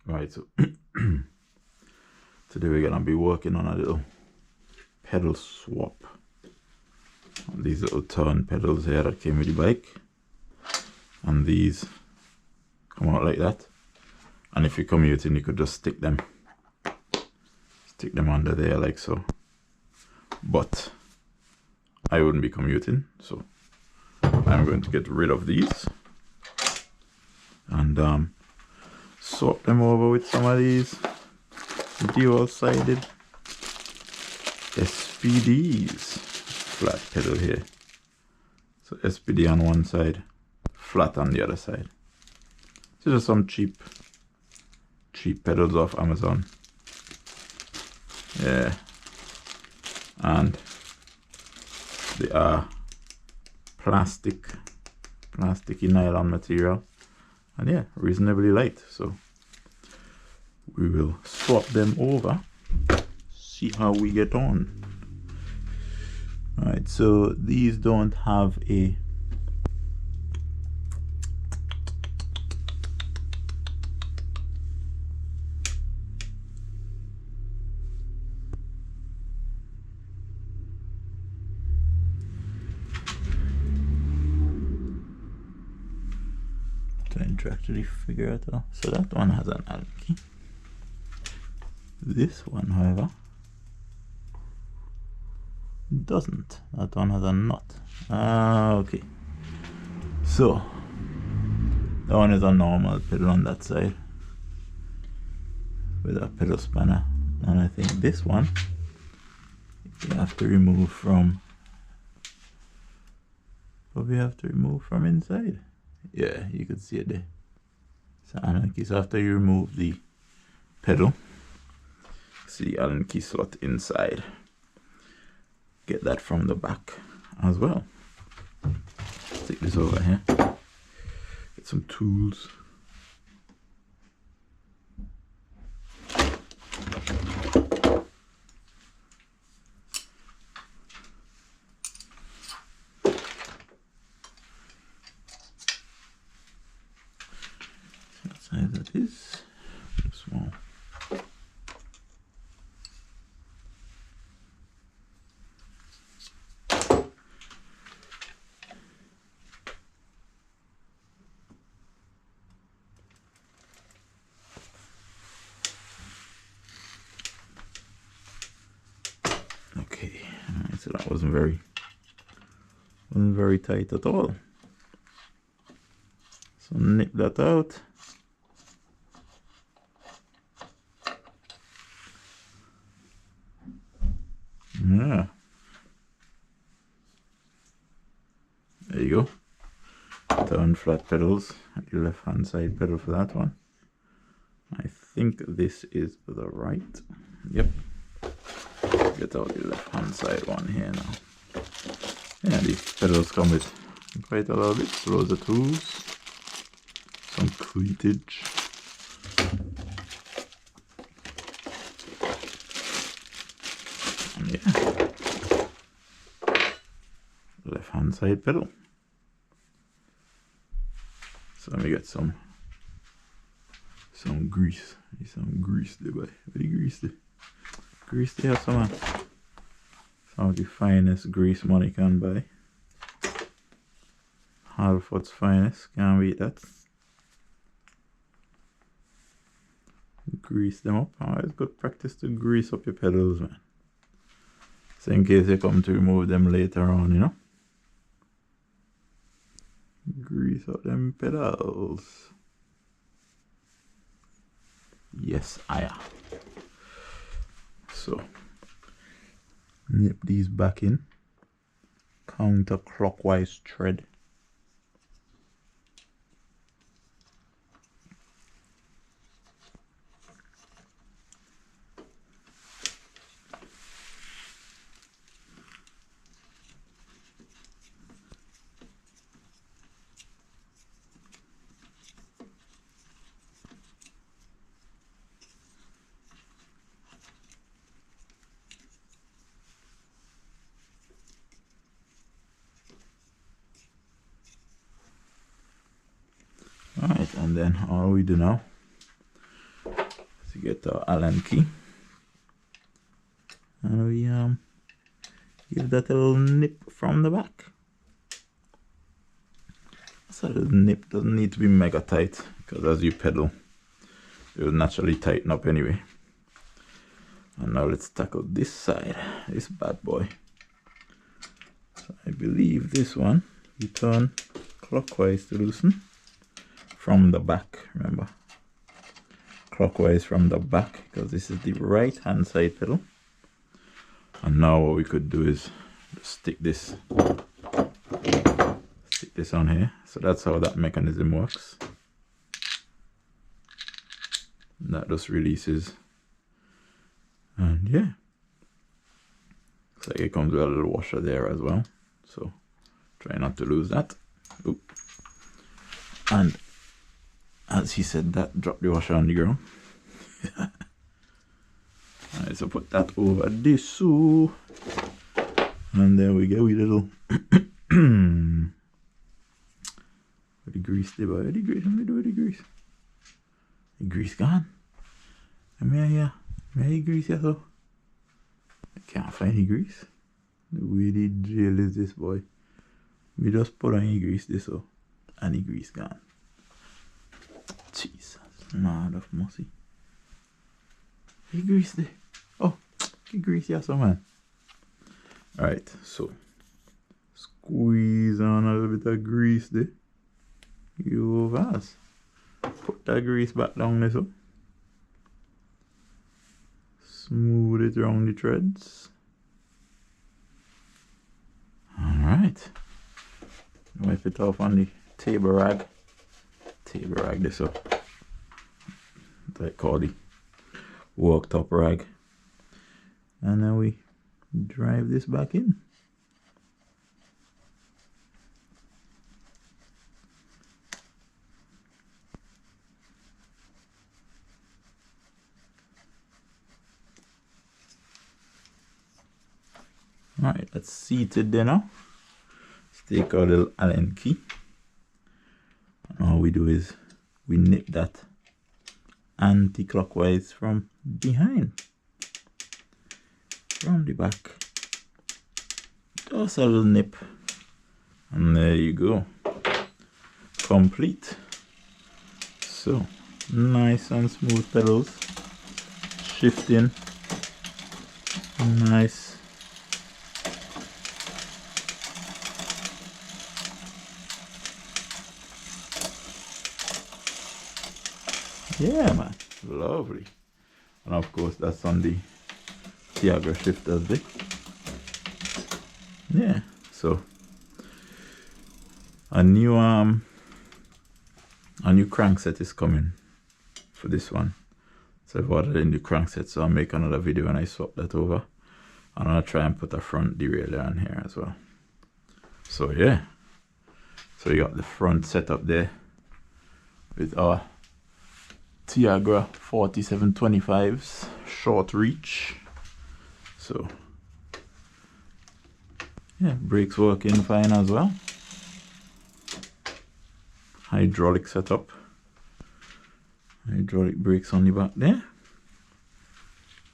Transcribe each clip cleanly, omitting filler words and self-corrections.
Right, so today we're gonna be working on a little pedal swap. These little turn pedals here that came with the bike, and these come out like that. And if you're commuting, you could just stick them under there like so. But I wouldn't be commuting, so I'm going to get rid of these and swap them over with some of these dual-sided SPDs. Flat pedal here. So SPD on one side, flat on the other side. These are some cheap pedals off Amazon. Yeah. And they are plasticky nylon material, and yeah, reasonably light. So we will swap them over, see how we get on. All right, so these don't have a trying to actually figure it out. So that one has an Allen key. This one, however, doesn't. That one has a nut. Okay. So that one is a normal pedal on that side with a pedal spanner, and I think this one you have to remove from. Probably have to remove from inside. Yeah, you can see it there. So Allen key. So after you remove the pedal, see the Allen key slot inside. Get that from the back as well. Take this over here. Get some tools. What size that is? Small. Okay, alright, so that wasn't very tight at all. So nip that out. Yeah. There you go. Turn flat pedals. The left hand side pedal for that one. I think this is the right. Yep. Get out the left hand side one here now. Yeah, these pedals come with quite a lot of bits. Loads of tools, some cleatage. And yeah, left hand side pedal. So let me get some grease. Some grease there, boy. Very grease there. Grease there, some of the finest grease money can buy. Halford's finest, can't beat that. Grease them up. Always good practice to grease up your pedals, man. So in case you come to remove them later on, you know. Grease up them pedals. Yes, I am. So nip these back in counterclockwise thread. Alright, and then all we do now to get our Allen key, and we give that a little nip from the back. So the nip doesn't need to be mega tight, because as you pedal it will naturally tighten up anyway. And now let's tackle this side, this bad boy. So I believe this one you turn clockwise to loosen from the back, remember, clockwise from the back, because this is the right hand side pedal. And now what we could do is stick this on here. So that's how that mechanism works. And that just releases, and yeah, so it comes with a little washer there as well, so try not to lose that. Oop. And as he said that, drop the washer on the ground. Alright, so put that over this, so, and there we go, we little the grease there, boy. The grease, let me do the grease. The grease gone. Let me here. May grease here, so I can't find the grease. The way the jail is this, boy. We just put on the grease this, so, and the grease gone. Jesus, mad of mercy. The grease there. Oh, the grease here, so man. Alright, so squeeze on a little bit of grease there. You fast. Put that grease back down there, so. Smooth it around the threads. Alright. Wipe it off on the table rag. Table rag this up. What I call the worktop rag. And then we drive this back in. Alright, let's seat it there now. Let's take our little Allen key. And all we do is we nip that anti-clockwise from behind. From the back. Just a little nip. And there you go. Complete. So, nice and smooth pedals. Shifting. Nice. Yeah, man, lovely. And of course that's on the Tiagra shifters there. Yeah, so a new crankset is coming for this one. So I've ordered a new crankset, so I'll make another video when I swap that over. And I'll try and put a front derailleur on here as well. So yeah, so you got the front setup there with our Tiagra 4725s short reach. So yeah, brakes working fine as well. Hydraulic setup. Hydraulic brakes on the back there.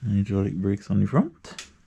Hydraulic brakes on the front.